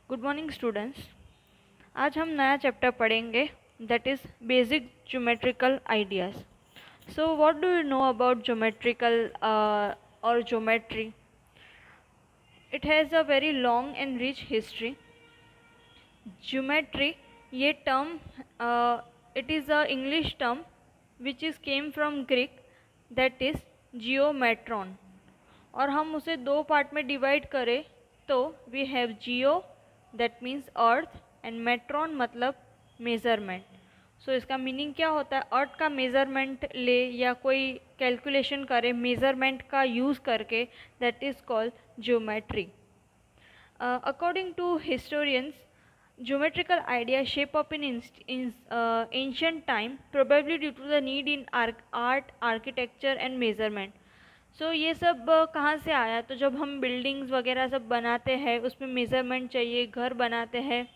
Good morning students. आज हम नया चैप्टर पढ़ेंगे that is basic geometrical ideas. So what do you know about geometrical और geometry? It has a very long and rich history. Geometry ये term it is a English term which is came from Greek that is geometron. और हम उसे दो part में divide करें तो we have geo that means earth and metron मतलब measurement. सो इसका मीनिंग क्या होता है? अर्थ का मेज़रमेंट ले या कोई कैलकुलेशन करे मेज़रमेंट का यूज़ करके, that is called geometry. According to historians, geometrical ideas shape up in ancient time, probably due to the need in art, architecture and measurement. सो ये सब कहाँ से आया? तो जब हम बिल्डिंग्स वगैरह सब बनाते हैं उसमें मेज़रमेंट चाहिए, घर बनाते हैं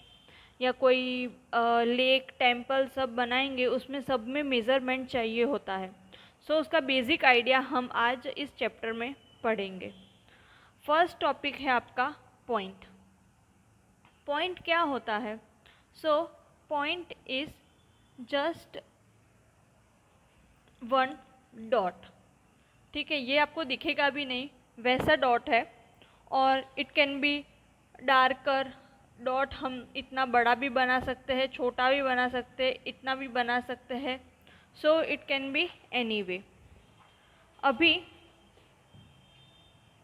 या कोई लेक टेम्पल सब बनाएंगे उसमें सब में मेज़रमेंट चाहिए होता है। सो उसका बेसिक आइडिया हम आज इस चैप्टर में पढ़ेंगे। फर्स्ट टॉपिक है आपका पॉइंट। पॉइंट क्या होता है? So point is just one dot. ठीक है, ये आपको दिखेगा भी नहीं, वैसा डॉट है। और it can be darker dot. हम इतना बड़ा भी बना सकते हैं, छोटा भी बना सकते हैं, इतना भी बना सकते हैं। So it can be any way. अभी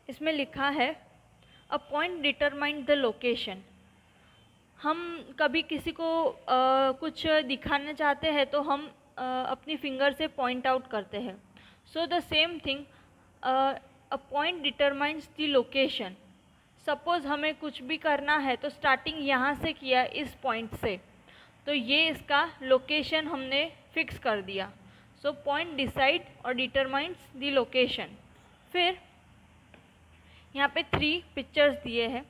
इसमें लिखा है a point determine the location. हम कभी किसी को कुछ दिखाना चाहते हैं तो हम अपनी फिंगर से पॉइंट आउट करते हैं। So the same thing, a point determines the location. Suppose हमें कुछ भी करना है तो स्टार्टिंग यहाँ से किया इस पॉइंट से, तो ये इसका लोकेशन हमने फिक्स कर दिया। सो पॉइंट डिसाइड और डिटरमाइंस द लोकेशन। फिर यहाँ पे 3 पिक्चर्स दिए हैं।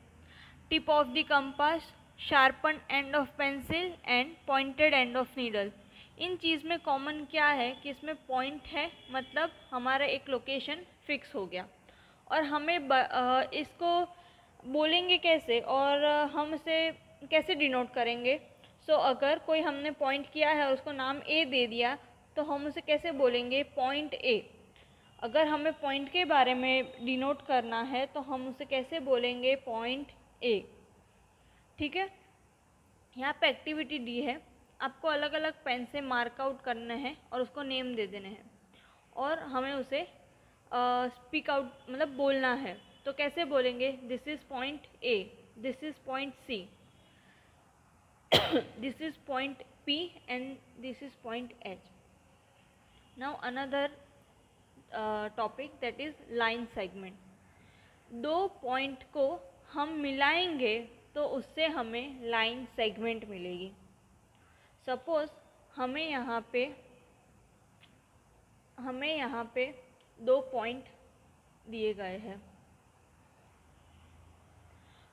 Tip of the compass, sharpen end of pencil and pointed end of needle. इन चीज़ में कॉमन क्या है कि इसमें पॉइंट है, मतलब हमारा एक लोकेशन फिक्स हो गया। और हमें इसको बोलेंगे कैसे और हम इसे कैसे डिनोट करेंगे? सो अगर कोई हमने पॉइंट किया है और उसको नाम ए दे दिया तो हम उसे कैसे बोलेंगे? Point A. अगर हमें पॉइंट के बारे में डिनोट करना है तो हम उसे कैसे बोलेंगे? Point A. ठीक है, यहाँ पे एक्टिविटी दी है, आपको अलग अलग पेन से मार्क आउट करना है और उसको नेम दे देने हैं और हमें उसे स्पीक आउट मतलब बोलना है। तो कैसे बोलेंगे? This is point A, this is point C, this is point P and this is point H. Now another topic that is line segment. दो पॉइंट को हम मिलाएंगे तो उससे हमें लाइन सेगमेंट मिलेगी। सपोज़ हमें यहाँ पे 2 पॉइंट दिए गए हैं।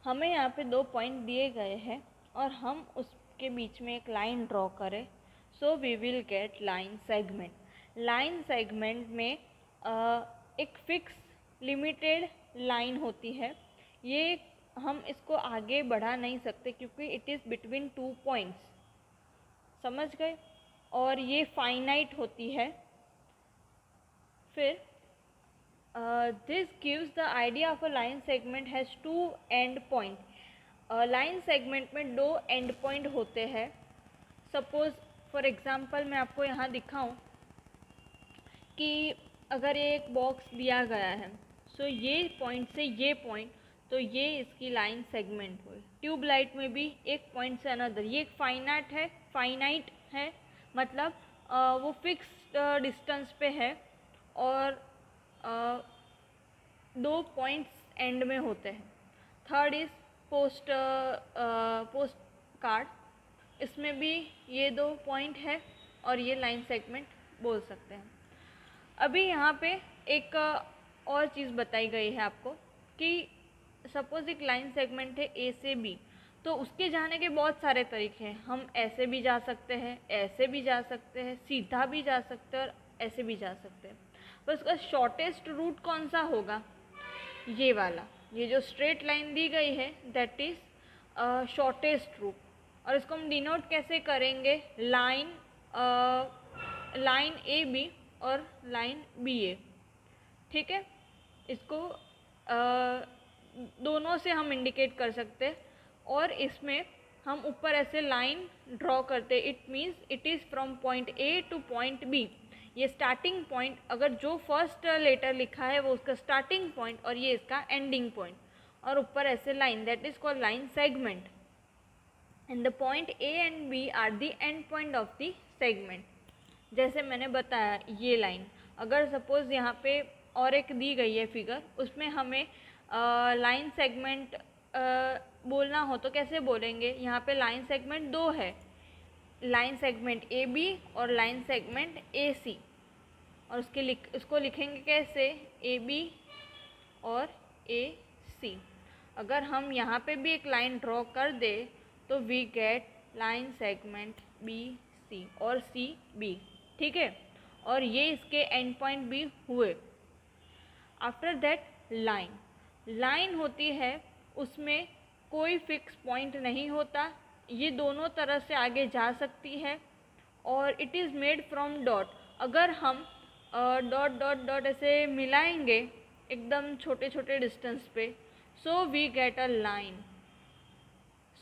हमें यहाँ पे 2 पॉइंट दिए गए हैं और हम उसके बीच में एक लाइन ड्रॉ करें। So we will get line segment. Line segment में एक फिक्स लिमिटेड लाइन होती है। ये हम इसको आगे बढ़ा नहीं सकते क्योंकि इट इज़ बिटवीन 2 पॉइंट्स। समझ गए? और ये फाइनाइट होती है। फिर this gives the idea of a line segment has 2 and point. Line segment में 2 एंड पॉइंट होते हैं। सपोज़ फॉर एग्ज़ाम्पल मैं आपको यहाँ दिखाऊं कि अगर ये एक बॉक्स दिया गया है, सो ये पॉइंट से ये पॉइंट, तो ये इसकी लाइन सेगमेंट हुई। ट्यूबलाइट में भी एक पॉइंट से अनदर, ये एक फाइनाइट है मतलब वो फिक्स डिस्टेंस पे है और 2 पॉइंट्स एंड में होते हैं। Third is post card. इसमें भी ये 2 पॉइंट है और ये लाइन सेगमेंट बोल सकते हैं। अभी यहाँ पे एक और चीज़ बताई गई है आपको कि सपोज़ एक लाइन सेगमेंट है ए से बी, तो उसके जाने के बहुत सारे तरीके हैं। हम ऐसे भी जा सकते हैं, ऐसे भी जा सकते हैं, सीधा भी जा सकते हैं और ऐसे भी जा सकते हैं। पर उसका शॉर्टेस्ट रूट कौन सा होगा? ये वाला, ये जो स्ट्रेट लाइन दी गई है दैट इज़ शॉर्टेस्ट रूट, और इसको हम डिनोट कैसे करेंगे, लाइन ए बी और लाइन बी ए, ठीक है। इसको दोनों से हम इंडिकेट कर सकते हैं, और इसमें हम ऊपर ऐसे लाइन ड्रॉ करते, it means it is from point A to point B. ये स्टार्टिंग पॉइंट, अगर जो फर्स्ट लेटर लिखा है वो उसका स्टार्टिंग पॉइंट और ये इसका एंडिंग पॉइंट, और ऊपर ऐसे line, that is called line segment, and the point A and B are the end point of the segment. जैसे मैंने बताया ये लाइन, अगर सपोज यहाँ पे और एक दी गई है फिगर, उसमें हमें लाइन सेगमेंट बोलना हो तो कैसे बोलेंगे, यहाँ पे लाइन सेगमेंट दो है, लाइन सेगमेंट ए बी और लाइन सेगमेंट ए सी, और उसको लिखेंगे कैसे, ए बी और ए सी। अगर हम यहाँ पे भी एक लाइन ड्रॉ कर दे तो we get line segment B C और सी बी, ठीक है, और ये इसके एंड पॉइंट भी हुए। आफ्टर दैट लाइन होती है, उसमें कोई फिक्स पॉइंट नहीं होता, ये दोनों तरह से आगे जा सकती है, और it is made from dot. अगर हम डॉट डॉट डॉट ऐसे मिलाएंगे एकदम छोटे छोटे डिस्टेंस पे, so we get a line.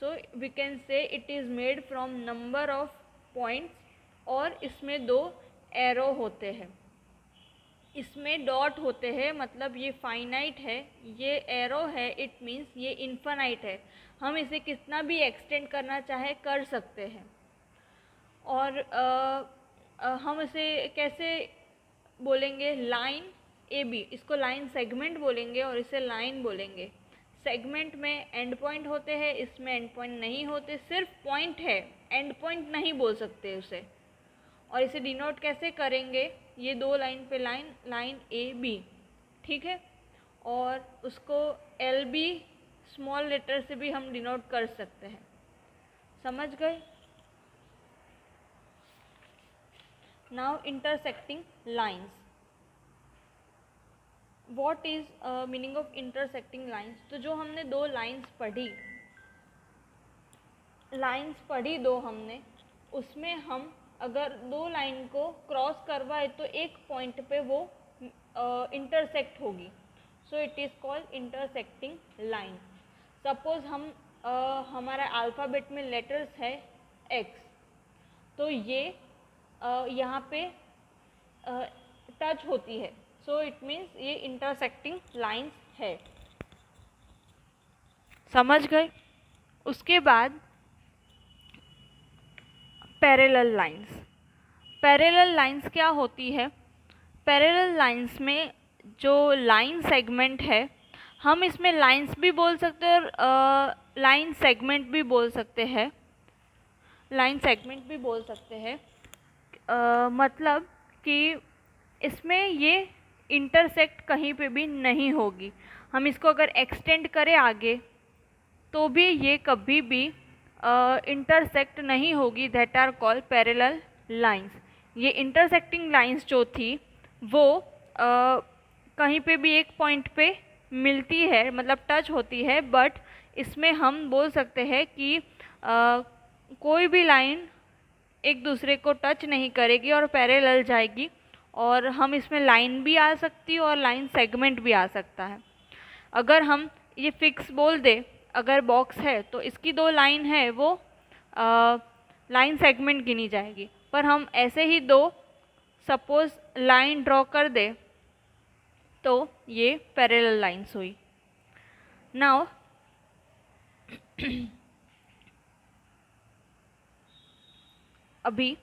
So we can say it is made from number of points, और इसमें दो एरो होते हैं, इसमें डॉट होते हैं, मतलब ये फाइनाइट है, ये एरो है, इट मीन्स ये इन्फिनाइट है, हम इसे कितना भी एक्सटेंड करना चाहे कर सकते हैं। और हम इसे कैसे बोलेंगे, लाइन ए बी, इसको लाइन सेगमेंट बोलेंगे और इसे लाइन बोलेंगे। सेगमेंट में एंड पॉइंट होते हैं, इसमें एंड पॉइंट नहीं होते, सिर्फ पॉइंट है, एंड पॉइंट नहीं बोल सकते उसे। और इसे डिनोट कैसे करेंगे, ये दो लाइन पे लाइन ए बी, ठीक है, और उसको एल बी स्मॉल लेटर से भी हम डिनोट कर सकते हैं। समझ गए? Now intersecting lines. What is meaning of intersecting lines? तो जो हमने दो लाइंस पढ़ी दो हमने, उसमें हम अगर दो लाइन को क्रॉस करवाए तो एक पॉइंट पे वो इंटरसेक्ट होगी, so it is called intersecting line. Suppose हम हमारा अल्फ़ाबेट में लेटर्स है एक्स, तो ये यहाँ पे टच होती है, सो इट मीन्स ये इंटरसेक्टिंग लाइंस है। समझ गए? उसके बाद पैरेलल लाइंस। पैरेलल लाइंस क्या होती है? पैरेलल लाइंस में जो लाइन सेगमेंट है, हम इसमें लाइंस भी बोल सकते हैं और लाइन सेगमेंट भी बोल सकते हैं। मतलब कि इसमें ये इंटरसेक्ट कहीं पे भी नहीं होगी। हम इसको अगर एक्सटेंड करें आगे तो भी ये कभी भी इंटरसेक्ट नहीं होगी, that are called parallel lines. ये इंटरसेक्टिंग लाइंस जो थी वो कहीं पे भी एक पॉइंट पे मिलती है, मतलब टच होती है, बट इसमें हम बोल सकते हैं कि कोई भी लाइन एक दूसरे को टच नहीं करेगी और पैरेलल जाएगी, और हम इसमें लाइन भी आ सकती है और लाइन सेगमेंट भी आ सकता है। अगर हम ये फिक्स बोल दे, अगर बॉक्स है तो इसकी दो लाइन है वो लाइन सेगमेंट गिनी जाएगी, पर हम ऐसे ही दो सपोज लाइन ड्रॉ कर दे तो ये पैरेलल लाइंस हुई। नाउ अभी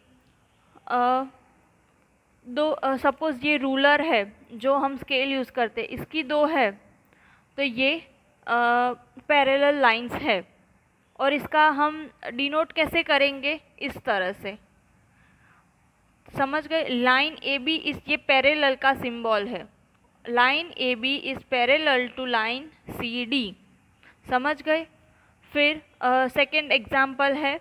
दो सपोज ये रूलर है जो हम स्केल यूज़ करते, इसकी दो है, तो ये पैरेलल लाइंस है, और इसका हम डिनोट कैसे करेंगे, इस तरह से। समझ गए? लाइन ए बी इस ये पैरेलल का सिंबल है, line A B is parallel to line C D. समझ गए? फिर सेकंड एग्जांपल है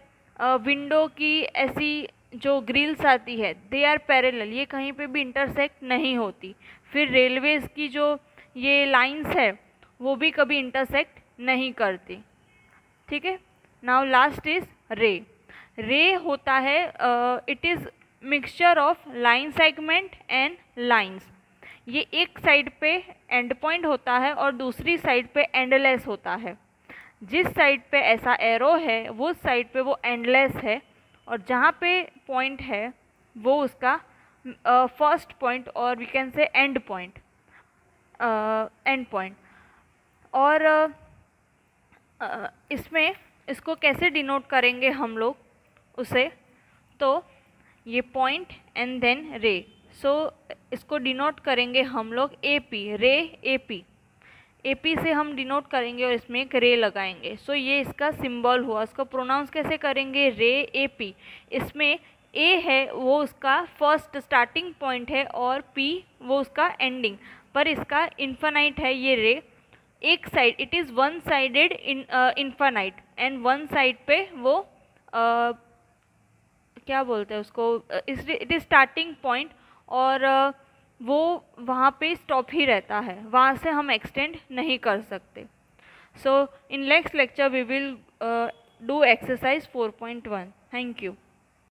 विंडो की ऐसी जो ग्रिल्स आती है, दे आर पैरेलल, ये कहीं पे भी इंटरसेक्ट नहीं होती। फिर रेलवेज़ की जो ये लाइंस है वो भी कभी इंटरसेक्ट नहीं करती। ठीक है। नाउ लास्ट इज रे। रे होता है it is mixture of line segment and lines. ये एक साइड पे एंड पॉइंट होता है और दूसरी साइड पे एंडलेस होता है। जिस साइड पे ऐसा एरो है वो साइड पे वो एंडलेस है, और जहाँ पे पॉइंट है वो उसका फर्स्ट पॉइंट और we can say end point, end point. और इसमें इसको कैसे डिनोट करेंगे हम लोग उसे, तो ये पॉइंट एंड देन रे। सो इसको डिनोट करेंगे हम लोग ए पी, रे ए पी। ए पी से हम डिनोट करेंगे और इसमें एक रे लगाएंगे। सो ये इसका सिंबल हुआ। इसको प्रोनाउंस कैसे करेंगे, रे ए पी। इसमें ए है वो उसका फर्स्ट स्टार्टिंग पॉइंट है और पी वो उसका एंडिंग, पर इसका इन्फानाइट है ये रे। एक side it is one sided infinite and one side पे वो क्या बोलते हैं उसको, इट इज़ स्टार्टिंग पॉइंट, और वो वहाँ पे स्टॉप ही रहता है, वहाँ से हम एक्सटेंड नहीं कर सकते। So in next lecture we will do exercise 4.1। Thank you.